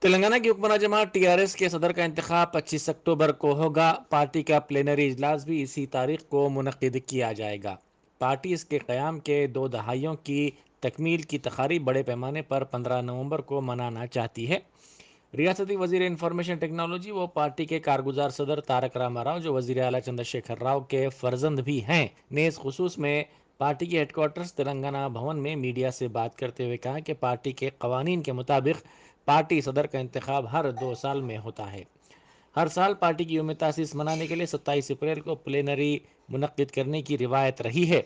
तेलंगाना की हुक्मरान जमात टीआरएस के सदर का इंतखाब 25 अक्टूबर को होगा। पार्टी का प्लेनरी इजलास भी इसी तारीख को मुनक्किद किया जाएगा। पार्टी इसके क़याम के 2 दहाइयों की तकमील की तकारीब बड़े पैमाने पर 15 नवंबर को मनाना चाहती है। रियासती वजीर इंफॉर्मेशन टेक्नोलॉजी व पार्टी के कारगुजार सदर तारक रामाराव, जो वजीर आला चंद्रशेखर राव के फर्जंद भी हैं, ने इस खुसूस में पार्टी के हेडक्वार्टर्स तेलंगाना भवन में मीडिया से बात करते हुए कहा कि पार्टी के कवानीन के मुताबिक पार्टी सदर का इंतखाब हर 2 साल में होता है। हर साल पार्टी की यौम तासीस मनाने के लिए 27 अप्रैल को प्लेनरी मुनक्किद करने की रिवायत रही है।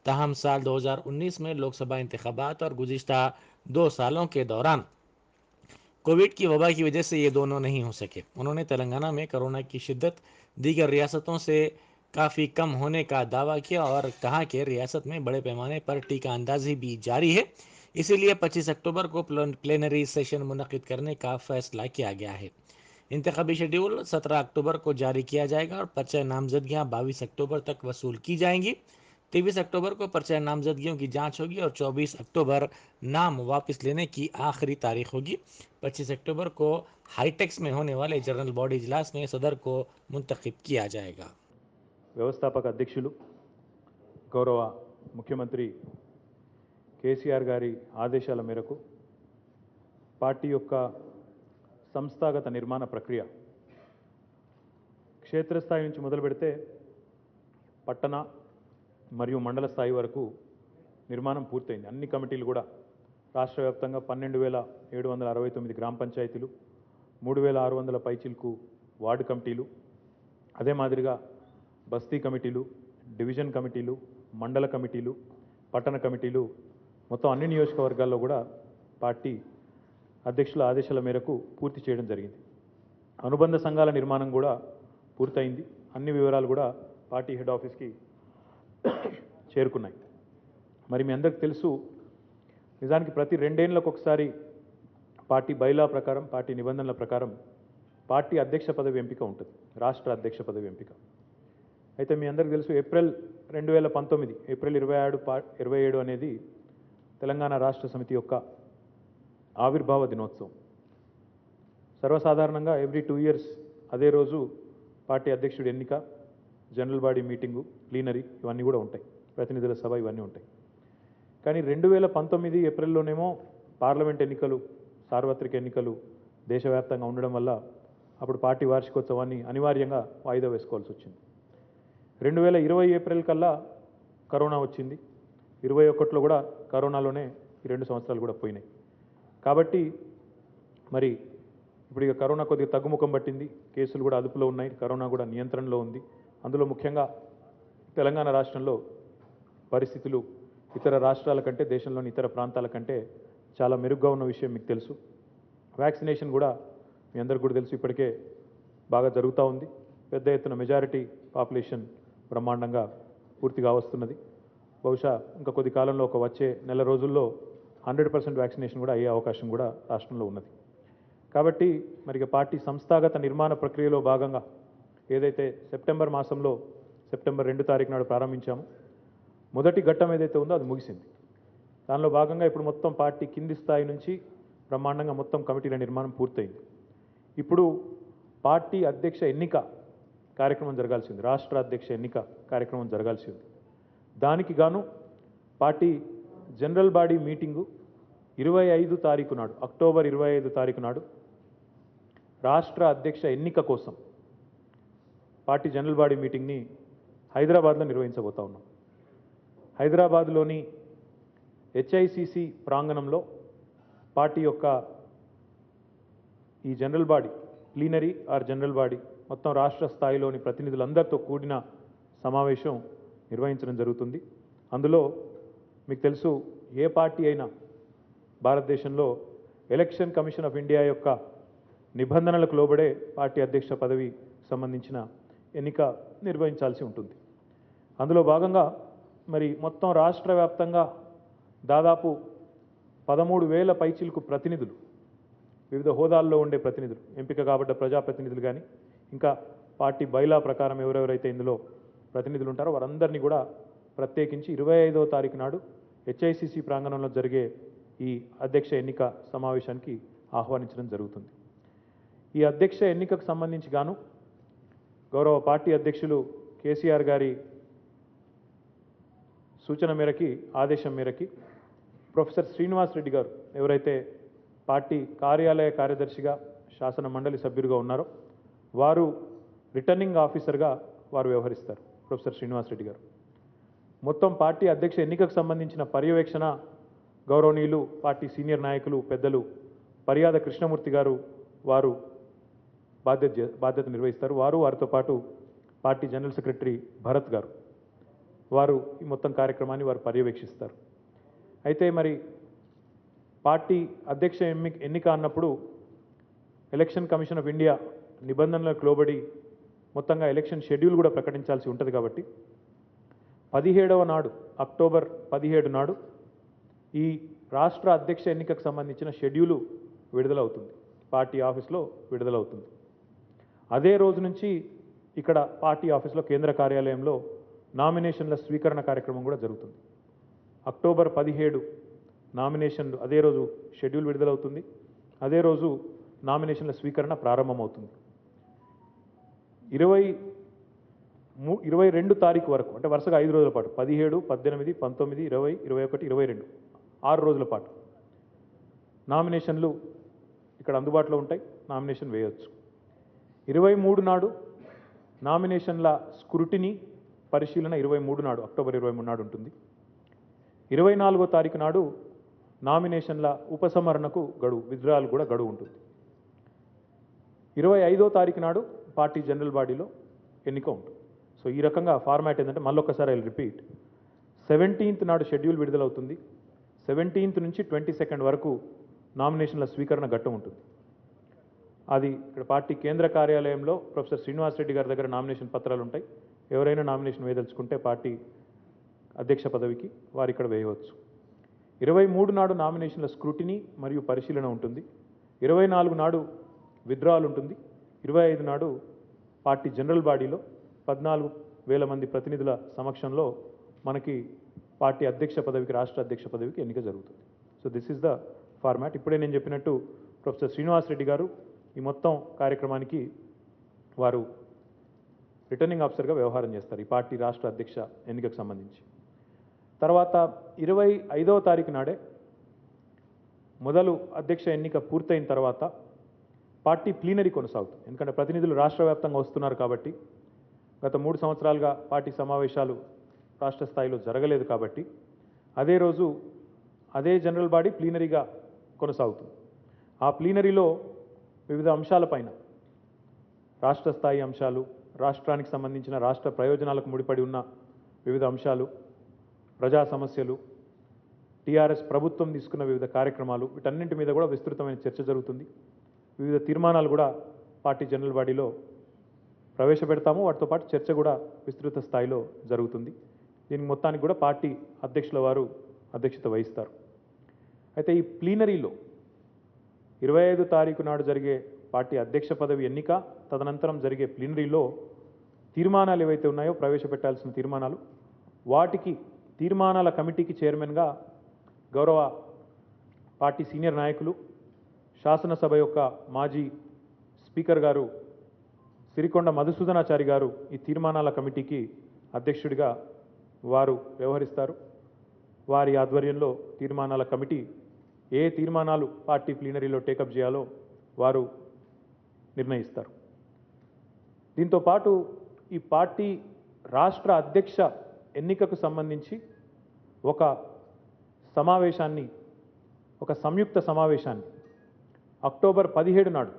ताहम साल 2019 में लोकसभा इंतखाबात और गुज़िश्ता 2 सालों के दौरान कोविड की वबा की वजह से ये दोनों नहीं हो सके। उन्होंने तेलंगाना में कोरोना की शिद्दत दीगर रियासतों से काफ़ी कम होने का दावा किया और कहा कि रियासत में बड़े पैमाने पर टीका अंदाजी भी जारी है, इसीलिए 25 अक्टूबर को प्लेनरी सेशन मुनक्किद करने का फैसला किया गया है। इंतखाबी शेड्यूल 17 अक्टूबर को जारी किया जाएगा और पर्चा नामजदगियाँ 22 अक्टूबर तक वसूल की जाएंगी। 23 अक्टूबर को पर्चा नामजदगियों की जांच होगी और 24 अक्टूबर नाम वापस लेने की आखिरी तारीख होगी। 25 अक्टूबर को हाईटेक्स में होने वाले जनरल बॉडी इजलास में सदर को मुंतखब किया जाएगा। వ్యవస్థాపక అధ్యక్షులు గౌరవ ముఖ్యమంత్రి కేసీఆర్ గారి ఆదేశాల మేరకు పార్టీ యొక్క సంస్థాగత నిర్మాణ ప్రక్రియ క్షేత్రస్థాయి నుంచి మొదలు పెడితే పట్టణ మరియు మండల స్థాయి వరకు నిర్మాణం పూర్తయింది. అన్ని కమిటీలు కూడా రాష్ట్ర వ్యాప్తంగా 12,769 గ్రామ పంచాయతీలు, 3,600 పైచిల్కు వార్డు కమిటీలు, అదే మాదిరిగా బస్తీ కమిటీలు, డివిజన్ కమిటీలు, మండల కమిటీలు, పట్టణ కమిటీలు మొత్తం అన్ని నియోజకవర్గాల్లో కూడా పార్టీ అధ్యక్షుల ఆదేశాల మేరకు పూర్తి చేయడం జరిగింది. అనుబంధ సంఘాల నిర్మాణం కూడా పూర్తయింది. అన్ని వివరాలు కూడా పార్టీ హెడ్ ఆఫీస్కి చేరుకున్నాయి. మరి మీ అందరికీ తెలుసు, నిజానికి ప్రతి 2 ఏళ్లకు ఒకసారి పార్టీ బైలా ప్రకారం, పార్టీ నిబంధనల ప్రకారం పార్టీ అధ్యక్ష పదవి ఎంపిక ఉంటుంది, రాష్ట్ర అధ్యక్ష పదవి ఎంపిక. అయితే మీ అందరికీ తెలుసు, ఏప్రిల్ 2019 ఏప్రిల్ 27 అనేది తెలంగాణ రాష్ట్ర సమితి యొక్క ఆవిర్భావ దినోత్సవం. సర్వసాధారణంగా ఎవ్రీ 2 ఇయర్స్ అదే రోజు పార్టీ అధ్యక్షుడి ఎన్నిక, జనరల్ బాడీ మీటింగు, ప్లీనరీ ఇవన్నీ కూడా ఉంటాయి, ప్రతినిధుల సభ ఇవన్నీ ఉంటాయి. కానీ 2019 ఏప్రిల్లోనేమో పార్లమెంట్ ఎన్నికలు, సార్వత్రిక ఎన్నికలు దేశవ్యాప్తంగా ఉండడం వల్ల అప్పుడు పార్టీ వార్షికోత్సవాన్ని అనివార్యంగా వాయిదా వేసుకోవాల్సి వచ్చింది. 2020 ఏప్రిల్ కల్లా కరోనా వచ్చింది. 21లో కూడా కరోనాలోనే ఈ 2 సంవత్సరాలు కూడా పోయినాయి. కాబట్టి మరి ఇప్పుడు ఇక కరోనా కొద్దిగా తగ్గుముఖం పట్టింది, కేసులు కూడా అదుపులో ఉన్నాయి, కరోనా కూడా నియంత్రణలో ఉంది. అందులో ముఖ్యంగా తెలంగాణ రాష్ట్రంలో పరిస్థితులు ఇతర రాష్ట్రాల కంటే, దేశంలోని ఇతర ప్రాంతాల కంటే చాలా మెరుగ్గా ఉన్న విషయం మీకు తెలుసు. వ్యాక్సినేషన్ కూడా మీ అందరికీ కూడా తెలుసు, ఇప్పటికే బాగా జరుగుతూ ఉంది. పెద్ద ఎత్తున మెజారిటీ పాపులేషన్ బ్రహ్మాండంగా పూర్తిగా వస్తున్నది. బహుశా ఇంకా కొద్ది కాలంలో వచ్చే నెల రోజుల్లో 100% వ్యాక్సినేషన్ కూడా అయ్యే అవకాశం కూడా రాష్ట్రంలో ఉన్నది. కాబట్టి మరి పార్టీ సంస్థాగత నిర్మాణ ప్రక్రియలో భాగంగా ఏదైతే సెప్టెంబర్ మాసంలో సెప్టెంబర్ 2 తారీఖు నాడు ప్రారంభించామో, మొదటి ఘట్టం ఏదైతే ఉందో అది ముగిసింది. దానిలో భాగంగా ఇప్పుడు మొత్తం పార్టీ కింది స్థాయి నుంచి బ్రహ్మాండంగా మొత్తం కమిటీల నిర్మాణం పూర్తయింది. ఇప్పుడు పార్టీ అధ్యక్ష ఎన్నిక కార్యక్రమం జరగాల్సింది, రాష్ట్ర అధ్యక్ష ఎన్నిక కార్యక్రమం జరగాల్సింది. దానికి గాను పార్టీ జనరల్ బాడీ మీటింగు 25 తారీఖు నాడు, అక్టోబర్ 25 తారీఖు నాడు రాష్ట్ర అధ్యక్ష ఎన్నిక కోసం పార్టీ జనరల్ బాడీ మీటింగ్ని హైదరాబాద్లో నిర్వహించబోతా ఉన్నాం. హైదరాబాద్లోని హెచ్ఐసిసి ప్రాంగణంలో పార్టీ యొక్క ఈ general body, plenary or general body మొత్తం రాష్ట్ర స్థాయిలోని ప్రతినిధులందరితో కూడిన సమావేశం నిర్వహించడం జరుగుతుంది. అందులో మీకు తెలుసు, ఏ పార్టీ అయినా భారతదేశంలో ఎలక్షన్ కమిషన్ ఆఫ్ ఇండియా యొక్క నిబంధనలకు లోబడే పార్టీ అధ్యక్ష పదవి సంబంధించిన ఎన్నిక నిర్వహించాల్సి ఉంటుంది. అందులో భాగంగా మరి మొత్తం రాష్ట్ర వ్యాప్తంగా దాదాపు 13,000 పైచిలకు ప్రతినిధులు, వివిధ హోదాల్లో ఉండే ప్రతినిధులు, ఎంపిక కాబడ్డ ప్రజాప్రతినిధులు కానీ ఇంకా పార్టీ బైలా ప్రకారం ఎవరెవరైతే ఇందులో ప్రతినిధులు ఉంటారో వారందరినీ కూడా ప్రత్యేకించి 25వ తారీఖు నాడు హెచ్ఐసిసి ప్రాంగణంలో జరిగే ఈ అధ్యక్ష ఎన్నిక సమావేశానికి ఆహ్వానించడం జరుగుతుంది. ఈ అధ్యక్ష ఎన్నికకు సంబంధించి గాను గౌరవ పార్టీ అధ్యక్షులు కేసీఆర్ గారి సూచన మేరకి, ఆదేశం మేరకి ప్రొఫెసర్ శ్రీనివాస్ రెడ్డి గారు ఎవరైతే పార్టీ కార్యాలయ కార్యదర్శిగా శాసన మండలి సభ్యులుగా ఉన్నారో వారు రిటర్నింగ్ ఆఫీసర్గా వారు వ్యవహరిస్తారు. ప్రొఫెసర్ శ్రీనివాస్ రెడ్డి గారు మొత్తం పార్టీ అధ్యక్ష ఎన్నికకు సంబంధించిన పర్యవేక్షణ గౌరవనీయులు పార్టీ సీనియర్ నాయకులు పెద్దలు పరియాద కృష్ణమూర్తి గారు వారు బాధ్యత నిర్వహిస్తారు. వారితో పాటు పార్టీ జనరల్ సెక్రటరీ భరత్ గారు వారు ఈ మొత్తం కార్యక్రమాన్ని వారు పర్యవేక్షిస్తారు. అయితే మరి పార్టీ అధ్యక్ష ఎన్నిక అన్నప్పుడు ఎలక్షన్ కమిషన్ ఆఫ్ ఇండియా నిబంధనలకు లోబడి మొత్తంగా ఎలక్షన్ షెడ్యూల్ కూడా ప్రకటించాల్సి ఉంటుంది. కాబట్టి 17వ నాడు అక్టోబర్ 17 నాడు ఈ రాష్ట్ర అధ్యక్ష ఎన్నికకు సంబంధించిన షెడ్యూలు విడుదలవుతుంది, పార్టీ ఆఫీస్లో విడుదలవుతుంది. అదే రోజు నుంచి ఇక్కడ పార్టీ ఆఫీస్లో కేంద్ర కార్యాలయంలో నామినేషన్ల స్వీకరణ కార్యక్రమం కూడా జరుగుతుంది. అక్టోబర్ 17 నామినేషన్లు, అదే రోజు షెడ్యూల్ విడుదలవుతుంది, అదే రోజు నామినేషన్ల స్వీకరణ ప్రారంభమవుతుంది. 22 తారీఖు వరకు, అంటే వరుసగా 5 రోజుల పాటు 17, 18, 19, 20, 21, 22 6 రోజుల పాటు నామినేషన్లు ఇక్కడ అందుబాటులో ఉంటాయి. నామినేషన్ వేయవచ్చు. 23 నాడు నామినేషన్ల స్క్రూటినీ పరిశీలన 23 నాడు, అక్టోబర్ 23 నాడు ఉంటుంది. 24వ తారీఖు నాడు నామినేషన్ల ఉపసంహరణకు గడువు, విత్డ్రాయల్ కూడా గడువు ఉంటుంది. 25వ తారీఖు నాడు పార్టీ జనరల్ బాడీలో ఎన్నిక ఉంటుంది. సో ఈ రకంగా ఫార్మాట్ ఏంటంటే, మళ్ళొక్కసారి ఐ రిపీట్, 17th నాడు షెడ్యూల్ విడుదలవుతుంది. 17th నుంచి 22nd వరకు నామినేషన్ల స్వీకరణ ఘట్టం ఉంటుంది. అది ఇక్కడ పార్టీ కేంద్ర కార్యాలయంలో ప్రొఫెసర్ శ్రీనివాస్ రెడ్డి గారి దగ్గర నామినేషన్ పత్రాలు ఉంటాయి. ఎవరైనా నామినేషన్ వేయదలుచుకుంటే పార్టీ అధ్యక్ష పదవికి వారు ఇక్కడ వేయవచ్చు. 23 నాడు నామినేషన్ల స్క్రూటినీ మరియు పరిశీలన ఉంటుంది. 24 నాడు విత్డ్రాయల్ ఉంటుంది. 25 నాడు పార్టీ జనరల్ బాడీలో 14,000 మంది ప్రతినిధుల సమక్షంలో మనకి పార్టీ అధ్యక్ష పదవికి, రాష్ట్ర అధ్యక్ష పదవికి ఎన్నిక జరుగుతుంది. So this is the format. ఇప్పుడే నేను చెప్పినట్టు ప్రొఫెసర్ శ్రీనివాస్ రెడ్డి గారు ఈ మొత్తం కార్యక్రమానికి వారు రిటర్నింగ్ ఆఫీసర్గా వ్యవహారం చేస్తారు ఈ పార్టీ రాష్ట్ర అధ్యక్ష ఎన్నికకు సంబంధించి. తర్వాత 25వ తారీఖు నాడే మొదలు అధ్యక్ష ఎన్నిక పూర్తయిన తర్వాత పార్టీ ప్లీనరీ కొనసాగుతుంది. ఎందుకంటే ప్రతినిధులు రాష్ట్ర వ్యాప్తంగా వస్తున్నారు కాబట్టి, గత 3 సంవత్సరాలుగా పార్టీ సమావేశాలు రాష్ట్ర స్థాయిలో జరగలేదు కాబట్టి అదే రోజు అదే జనరల్ బాడీ ప్లీనరీగా కొనసాగుతుంది. ఆ ప్లీనరీలో వివిధ అంశాలపైన, రాష్ట్ర స్థాయి అంశాలు, రాష్ట్రానికి సంబంధించిన రాష్ట్ర ప్రయోజనాలకు ముడిపడి ఉన్న వివిధ అంశాలు, ప్రజా సమస్యలు, టీఆర్ఎస్ ప్రభుత్వం తీసుకున్న వివిధ కార్యక్రమాలు, వీటన్నింటి మీద కూడా విస్తృతమైన చర్చ జరుగుతుంది. వివిధ తీర్మానాలు కూడా పార్టీ జనరల్ బాడీలో ప్రవేశపెడతాము. వాటితో పాటు చర్చ కూడా విస్తృత స్థాయిలో జరుగుతుంది. దీనికి మొత్తానికి కూడా పార్టీ అధ్యక్షుల వారు అధ్యక్షత వహిస్తారు. అయితే ఈ ప్లీనరీలో 25 తారీఖు నాడు జరిగే పార్టీ అధ్యక్ష పదవి ఎన్నిక, తదనంతరం జరిగే ప్లీనరీలో తీర్మానాలు ఏవైతే ఉన్నాయో, ప్రవేశపెట్టాల్సిన తీర్మానాలు, వాటికి తీర్మానాల కమిటీకి చైర్మన్గా గౌరవ పార్టీ సీనియర్ నాయకులు, శాసనసభ యొక్క మాజీ స్పీకర్ గారు సిరికొండ మధుసూదనాచారి గారు ఈ తీర్మానాల కమిటీకి అధ్యక్షుడిగా వారు వ్యవహరిస్తారు. వారి ఆధ్వర్యంలో తీర్మానాల కమిటీ ఏ తీర్మానాలు పార్టీ ప్లీనరీలో టేకప్ చేయాలో వారు నిర్ణయిస్తారు. దీంతో పాటు ఈ పార్టీ రాష్ట్ర అధ్యక్ష ఎన్నికకు సంబంధించి ఒక సమావేశాన్ని, ఒక సంయుక్త సమావేశాన్ని అక్టోబర్ 17 నాడు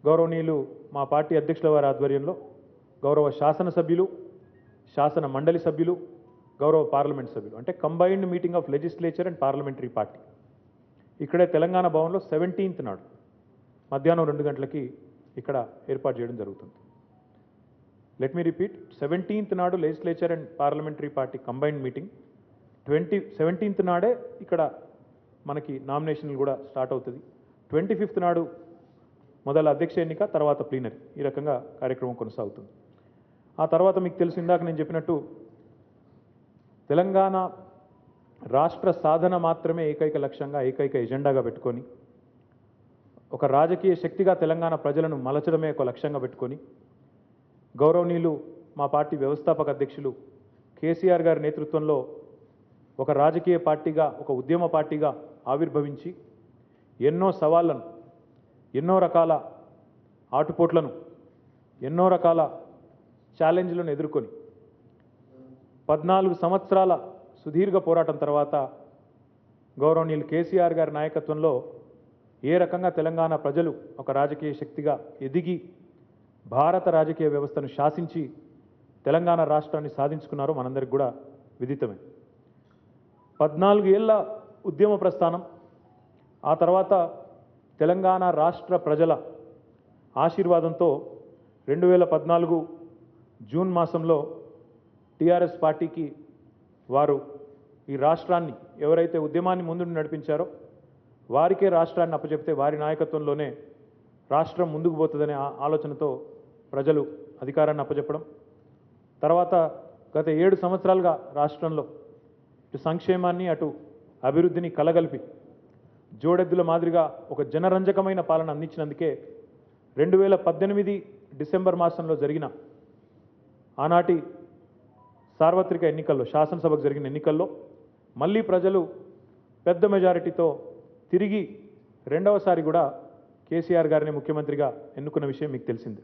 గౌరవనీయులు మా పార్టీ అధ్యక్షుల వారి ఆధ్వర్యంలో గౌరవ శాసనసభ్యులు, శాసన మండలి సభ్యులు, గౌరవ పార్లమెంట్ సభ్యులు, అంటే combined meeting of legislature and parliamentary party ఇక్కడే తెలంగాణ భవన్లో 17th నాడు మధ్యాహ్నం 2 గంటలకి ఇక్కడ ఏర్పాటు చేయడం జరుగుతుంది. లెట్ మీ రిపీట్, 17th నాడు legislature and parliamentary party combined meeting, 17th నాడే ఇక్కడ మనకి నామినేషన్లు కూడా స్టార్ట్ అవుతుంది. 25th నాడు మొదల అధ్యక్ష ఎన్నిక, తర్వాత ప్లీనరీ, ఈ రకంగా కార్యక్రమం కొనసాగుతుంది. ఆ తర్వాత మీకు తెలుసు, ఇందాక నేను చెప్పినట్టు తెలంగాణ రాష్ట్ర సాధన మాత్రమే ఏకైక లక్ష్యంగా, ఏకైక ఎజెండాగా పెట్టుకొని ఒక రాజకీయ శక్తిగా తెలంగాణ ప్రజలను మలచడమే ఒక లక్ష్యంగా పెట్టుకొని గౌరవనీయులు మా పార్టీ వ్యవస్థాపక అధ్యక్షులు కేసీఆర్ గారి నేతృత్వంలో ఒక రాజకీయ పార్టీగా, ఒక ఉద్యమ పార్టీగా ఆవిర్భవించి ఎన్నో సవాళ్లను, ఎన్నో రకాల ఆటుపోట్లను, ఎన్నో రకాల ఛాలెంజ్లను ఎదుర్కొని 14 సంవత్సరాల సుదీర్ఘ పోరాటం తర్వాత గౌరవనీయులు కేసీఆర్ గారి నాయకత్వంలో ఏ రకంగా తెలంగాణ ప్రజలు ఒక రాజకీయ శక్తిగా ఎదిగి భారత రాజకీయ వ్యవస్థను శాసించి తెలంగాణ రాష్ట్రాన్ని సాధించుకున్నారో మనందరికి కూడా విదితమే. 14 ఏళ్ల ఉద్యమ ప్రస్థానం, ఆ తర్వాత తెలంగాణ రాష్ట్ర ప్రజల ఆశీర్వాదంతో 2014 జూన్ మాసంలో టీఆర్ఎస్ పార్టీకి వారు ఈ రాష్ట్రాన్ని, ఎవరైతే ఉద్యమాన్ని ముందు నడిపించారో వారికే రాష్ట్రాన్ని అప్పచెప్తే వారి నాయకత్వంలోనే రాష్ట్రం ముందుకు పోతుందనే ఆలోచనతో ప్రజలు అధికారాన్ని అప్పచెప్పడం, తర్వాత గత 7 సంవత్సరాలుగా రాష్ట్రంలో ఇటు సంక్షేమాన్ని అటు అభివృద్ధిని కలగలిపి జోడెద్దుల మాదిరిగా ఒక జనరంజకమైన పాలన అందించినందుకే 2018 డిసెంబర్ మాసంలో జరిగిన ఆనాటి సార్వత్రిక ఎన్నికల్లో, శాసనసభకు జరిగిన ఎన్నికల్లో మళ్ళీ ప్రజలు పెద్ద మెజారిటీతో తిరిగి రెండవసారి కూడా కేసీఆర్ గారిని ముఖ్యమంత్రిగా ఎన్నుకున్న విషయం మీకు తెలిసిందే.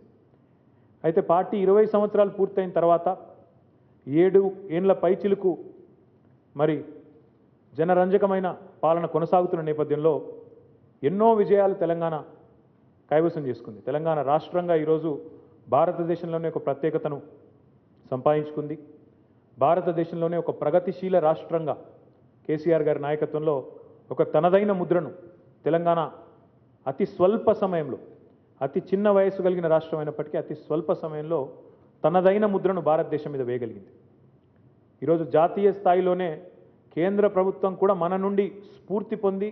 అయితే పార్టీ 20 సంవత్సరాలు పూర్తయిన తర్వాత 7 ఏండ్ల పైచిలుకు మరి జనరంజకమైన పాలన కొనసాగుతున్న నేపథ్యంలో ఎన్నో విజయాలు తెలంగాణ కైవసం చేసుకుంది. తెలంగాణ రాష్ట్రంగా ఈరోజు భారతదేశంలోనే ఒక ప్రత్యేకతను సంపాదించుకుంది. భారతదేశంలోనే ఒక ప్రగతిశీల రాష్ట్రంగా కేసీఆర్ గారి నాయకత్వంలో ఒక తనదైన ముద్రను తెలంగాణ అతి స్వల్ప సమయంలో, అతి చిన్న వయసు కలిగిన రాష్ట్రం అయినప్పటికీ అతి స్వల్ప సమయంలో తనదైన ముద్రను భారతదేశం మీద వేయగలిగింది. ఈరోజు జాతీయ స్థాయిలోనే కేంద్ర ప్రభుత్వం కూడా మన నుండి స్ఫూర్తి పొంది,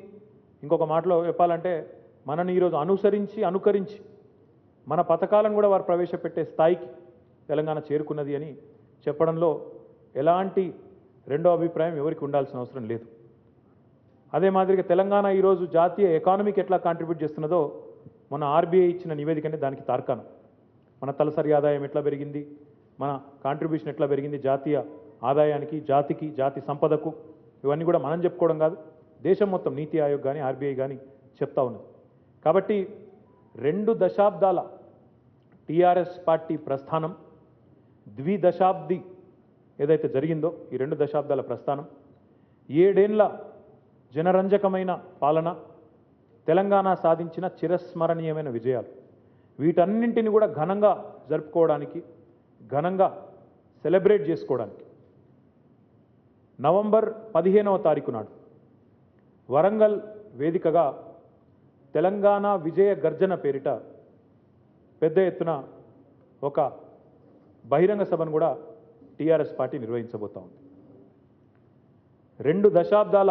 ఇంకొక మాటలో చెప్పాలంటే మనని ఈరోజు అనుకరించి మన పథకాలను కూడా వారు ప్రవేశపెట్టే స్థాయికి తెలంగాణ చేరుకున్నది అని చెప్పడంలో ఎలాంటి రెండో అభిప్రాయం ఎవరికి ఉండాల్సిన అవసరం లేదు. అదే మాదిరిగా తెలంగాణ ఈరోజు జాతీయ ఎకానమీకి ఎట్లా కాంట్రిబ్యూట్ చేస్తున్నదో మన ఆర్బీఐ ఇచ్చిన నివేదికనే దానికి తార్కాణం. మన తలసరి ఆదాయం ఎట్లా పెరిగింది, మన కాంట్రిబ్యూషన్ ఎట్లా పెరిగింది జాతీయ ఆదాయానికి, జాతికి, జాతి సంపదకు, ఇవన్నీ కూడా మనం చెప్పుకోవడం కాదు, దేశం మొత్తం నీతి ఆయోగ్ కానీ ఆర్బీఐ కానీ చెప్తా ఉన్నది. కాబట్టి 2 దశాబ్దాల టీఆర్ఎస్ పార్టీ ప్రస్థానం, ద్విదశాబ్ది ఏదైతే జరిగిందో ఈ 2 దశాబ్దాల ప్రస్థానం, 7 ఏండ్ల జనరంజకమైన పాలన, తెలంగాణ సాధించిన చిరస్మరణీయమైన విజయాలు, వీటన్నింటిని కూడా ఘనంగా జరుపుకోవడానికి, ఘనంగా సెలబ్రేట్ చేసుకోవడానికి నవంబర్ 15వ తారీఖు నాడు వరంగల్ వేదికగా తెలంగాణ విజయ గర్జన పేరిట పెద్ద ఎత్తున ఒక బహిరంగ సభను కూడా టీఆర్ఎస్ పార్టీ నిర్వహించబోతా ఉంది. 2 దశాబ్దాల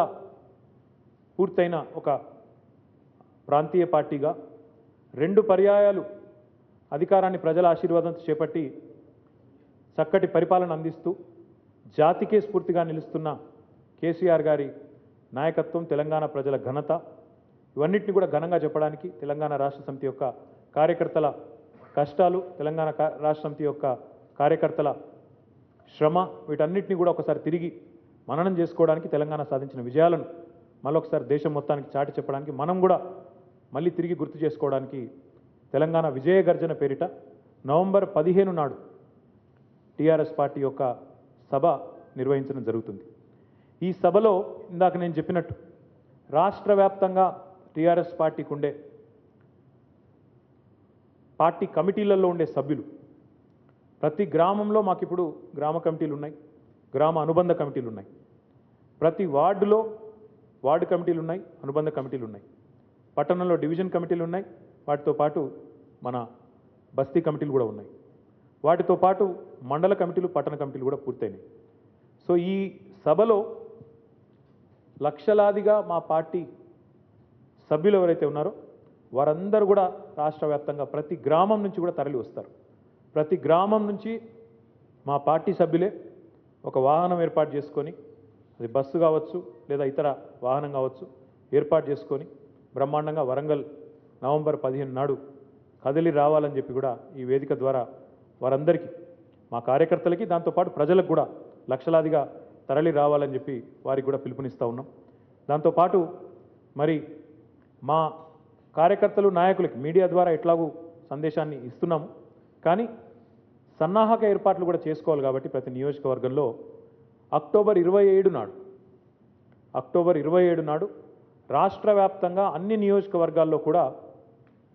పూర్తయిన ఒక ప్రాంతీయ పార్టీగా 2 పర్యాయాలు అధికారాన్ని ప్రజల ఆశీర్వాదంతో చేపట్టి చక్కటి పరిపాలన అందిస్తూ జాతికే స్ఫూర్తిగా నిలుస్తున్న కేసీఆర్ గారి నాయకత్వం, తెలంగాణ ప్రజల ఘనత, ఇవన్నిటిని కూడా ఘనంగా చెప్పడానికి తెలంగాణ రాష్ట్ర సమితి యొక్క కార్యకర్తల కష్టాలు, తెలంగాణ రాష్ట్ర సమితి యొక్క కార్యకర్తల శ్రమ, వీటన్నిటిని కూడా ఒకసారి తిరిగి మననం చేసుకోవడానికి, తెలంగాణ సాధించిన విజయాలను మళ్ళొకసారి దేశం మొత్తానికి చాటి చెప్పడానికి, మనం కూడా మళ్ళీ తిరిగి గుర్తు చేసుకోవడానికి తెలంగాణ విజయ గర్జన పేరిట నవంబర్ 15 నాడు టీఆర్ఎస్ పార్టీ యొక్క సభ నిర్వహించడం జరుగుతుంది. ఈ సభలో ఇందాక నేను చెప్పినట్టు రాష్ట్ర వ్యాప్తంగా టీఆర్ఎస్ పార్టీకి ఉండే పార్టీ కమిటీలలో ఉండే సభ్యులు, ప్రతి గ్రామంలో మాకు ఇప్పుడు గ్రామ కమిటీలు ఉన్నాయి, గ్రామ అనుబంధ కమిటీలు ఉన్నాయి, ప్రతి వార్డులో వార్డు కమిటీలు ఉన్నాయి, అనుబంధ కమిటీలు ఉన్నాయి, పట్టణంలో డివిజన్ కమిటీలు ఉన్నాయి, వాటితో పాటు మన బస్తీ కమిటీలు కూడా ఉన్నాయి, వాటితో పాటు మండల కమిటీలు, పట్టణ కమిటీలు కూడా పూర్తయినాయి. సో ఈ సభలో లక్షలాదిగా మా పార్టీ సభ్యులు ఎవరైతే ఉన్నారో వారందరూ కూడా రాష్ట్ర వ్యాప్తంగా ప్రతి గ్రామం నుంచి కూడా తరలి వస్తారు. ప్రతి గ్రామం నుంచి మా పార్టీ సభ్యులే ఒక వాహనం ఏర్పాటు చేసుకొని, అది బస్సు కావచ్చు లేదా ఇతర వాహనం కావచ్చు, ఏర్పాటు చేసుకొని బ్రహ్మాండంగా వరంగల్ నవంబర్ 15 నాడు కదిలి రావాలని చెప్పి కూడా ఈ వేదిక ద్వారా వారందరికీ మా కార్యకర్తలకి దాంతోపాటు ప్రజలకు కూడా లక్షలాదిగా తరలి రావాలని చెప్పి వారికి కూడా పిలుపునిస్తూ ఉన్నాం. దాంతోపాటు మరి మా కార్యకర్తలు నాయకులకి మీడియా ద్వారా ఎట్లాగూ సందేశాన్ని ఇస్తున్నాము, కానీ సన్నాహక ఏర్పాట్లు కూడా చేసుకోవాలి కాబట్టి ప్రతి నియోజకవర్గంలో అక్టోబర్ 27 నాడు రాష్ట్ర వ్యాప్తంగా అన్ని నియోజకవర్గాల్లో కూడా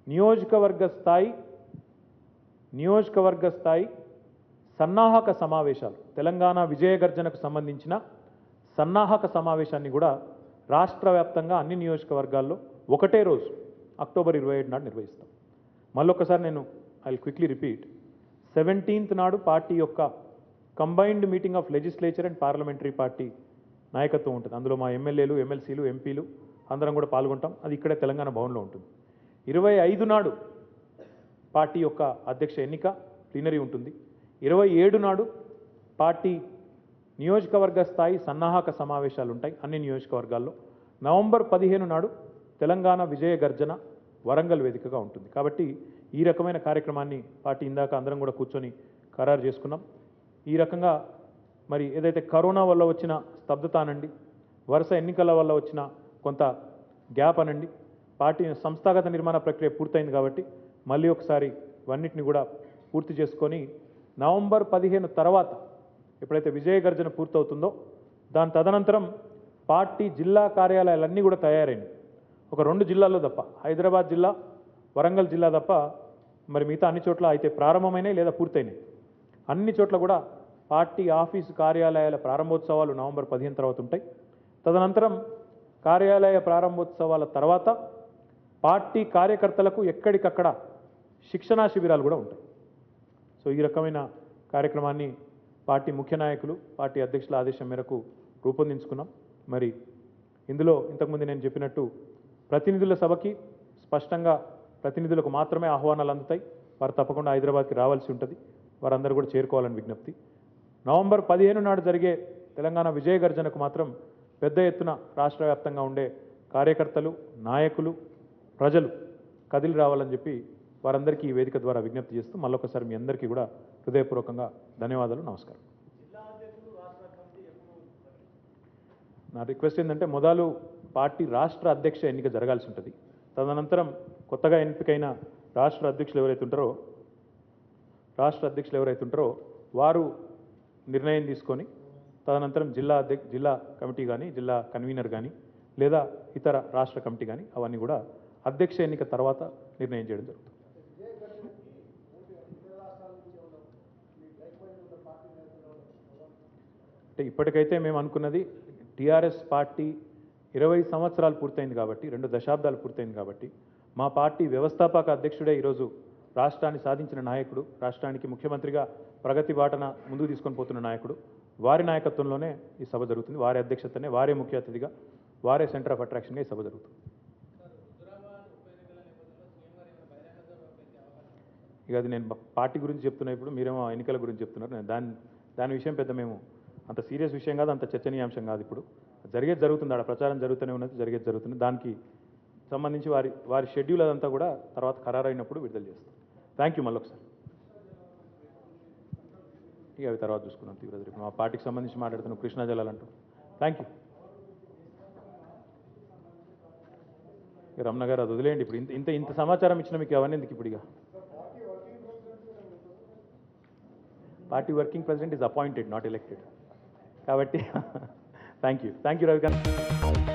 నియోజకవర్గ స్థాయి సన్నాహక సమావేశాలు, తెలంగాణ విజయగర్జనకు సంబంధించిన సన్నాహక సమావేశాన్ని కూడా రాష్ట్ర వ్యాప్తంగా అన్ని నియోజకవర్గాల్లో ఒకటే రోజు అక్టోబర్ 27 నాడు నిర్వహిస్తాం. మళ్ళొక్కసారి నేను ఐ క్విక్లీ రిపీట్, 17th నాడు పార్టీ యొక్క combined meeting of legislature and parliamentary party నాయకత్వం ఉంటుంది. అందులో మా ఎమ్మెల్యేలు, ఎమ్మెల్సీలు, ఎంపీలు అందరం కూడా పాల్గొంటాం. అది ఇక్కడే తెలంగాణ భవన్లో ఉంటుంది. 25 నాడు పార్టీ యొక్క అధ్యక్ష ఎన్నిక ప్లీనరీ ఉంటుంది. 27 నాడు పార్టీ నియోజకవర్గ స్థాయి సన్నాహక సమావేశాలు ఉంటాయి అన్ని నియోజకవర్గాల్లో. నవంబర్ 15 నాడు తెలంగాణ విజయ గర్జన వరంగల్ వేదికగా ఉంటుంది. కాబట్టి ఈ రకమైన కార్యక్రమాన్ని పార్టీ ఇందాక అందరం కూడా కూర్చొని ఖరారు చేసుకున్నాం. ఈ రకంగా మరి ఏదైతే కరోనా వల్ల వచ్చిన స్తబ్దత అనండి, వరుస ఎన్నికల వల్ల వచ్చిన కొంత గ్యాప్ అనండి, పార్టీ సంస్థాగత నిర్మాణ ప్రక్రియ పూర్తయింది కాబట్టి మళ్ళీ ఒకసారి ఇవన్నిటిని కూడా పూర్తి చేసుకొని నవంబర్ 15 తర్వాత ఎప్పుడైతే విజయ గర్జన పూర్తవుతుందో దాని తదనంతరం పార్టీ జిల్లా కార్యాలయాలన్నీ కూడా తయారైనవి. ఒక 2 జిల్లాల్లో తప్ప, హైదరాబాద్ జిల్లా, వరంగల్ జిల్లా తప్ప మరి మిగతా అన్ని చోట్ల అయితే ప్రారంభమైనాయి లేదా పూర్తయినాయి. అన్ని చోట్ల కూడా పార్టీ ఆఫీసు కార్యాలయాల ప్రారంభోత్సవాలు నవంబర్ 15 తర్వాత ఉంటాయి. తదనంతరం కార్యాలయ ప్రారంభోత్సవాల తర్వాత పార్టీ కార్యకర్తలకు ఎక్కడికక్కడ శిక్షణా శిబిరాలు కూడా ఉంటాయి. సో ఈ రకమైన కార్యక్రమాన్ని పార్టీ ముఖ్య నాయకులు, పార్టీ అధ్యక్షుల ఆదేశం మేరకు రూపొందించుకున్నాం. మరి ఇందులో ఇంతకుముందు నేను చెప్పినట్టు ప్రతినిధుల సభకి స్పష్టంగా ప్రతినిధులకు మాత్రమే ఆహ్వానాలు అందుతాయి. వారు తప్పకుండా హైదరాబాద్కి రావాల్సి ఉంటుంది. వారందరూ కూడా చేరుకోవాలని విజ్ఞప్తి. నవంబర్ 15 నాడు జరిగే తెలంగాణ విజయ గర్జనకు మాత్రం పెద్ద ఎత్తున రాష్ట్ర వ్యాప్తంగా ఉండే కార్యకర్తలు, నాయకులు, ప్రజలు కదిలి రావాలని చెప్పి వారందరికీ ఈ వేదిక ద్వారా విజ్ఞప్తి చేస్తూ మళ్ళొకసారి మీ అందరికీ కూడా హృదయపూర్వకంగా ధన్యవాదాలు, నమస్కారం. నా రిక్వెస్ట్ ఏంటంటే మొదలు పార్టీ రాష్ట్ర అధ్యక్ష ఎన్నిక జరగాల్సి ఉంటుంది. తదనంతరం కొత్తగా ఎంపికైన రాష్ట్ర అధ్యక్షులు ఎవరైతే ఉంటారో వారు నిర్ణయం తీసుకొని తదనంతరం జిల్లా కమిటీ కానీ, జిల్లా కన్వీనర్ కానీ లేదా ఇతర రాష్ట్ర కమిటీ కానీ అవన్నీ కూడా అధ్యక్ష ఎన్నిక తర్వాత నిర్ణయం చేయడం జరుగుతుంది. అంటే ఇప్పటికైతే మేము అనుకున్నది టీఆర్ఎస్ పార్టీ 20 సంవత్సరాలు పూర్తయింది కాబట్టి, 2 దశాబ్దాలు పూర్తయింది కాబట్టి, మా పార్టీ వ్యవస్థాపక అధ్యక్షుడే ఈరోజు రాష్ట్రాన్ని సాధించిన నాయకుడు, రాష్ట్రానికి ముఖ్యమంత్రిగా ప్రగతి బాటన ముందుకు తీసుకొని పోతున్న నాయకుడు, వారి నాయకత్వంలోనే ఈ సభ జరుగుతుంది. వారి అధ్యక్షతనే, వారే ముఖ్య అతిథిగా, వారే సెంటర్ ఆఫ్ అట్రాక్షన్గా ఈ సభ జరుగుతుంది. ఇక అది నేను పార్టీ గురించి చెప్తున్నా, ఇప్పుడు మీరేమో ఎన్నికల గురించి చెప్తున్నారు. నేను దాని విషయం పెద్ద మేము అంత సీరియస్ విషయం కాదు, అంత చర్చనీయాంశం కాదు. ఇప్పుడు జరుగుతుంది, ఆడ ప్రచారం జరుగుతూనే ఉన్నది, జరుగుతుంది. దానికి సంబంధించి వారి షెడ్యూల్ అదంతా కూడా తర్వాత ఖరారైనప్పుడు విడుదల చేస్తాం. Thank you. మళ్ళొకసారి ఇక అవి తర్వాత చూసుకున్నాం. తీవ్రత మా పార్టీకి సంబంధించి మాట్లాడుతున్నాం, కృష్ణా జలాలు అంటూ. Thank you. రమణ గారు అది వదిలేయండి. ఇప్పుడు ఇంత సమాచారం ఇచ్చిన మీకు అవన్నీ ఎందుకు ఇప్పుడు? ఇక party working president is appointed, not elected. కాబట్టి థ్యాంక్ యూ రవికాంత్.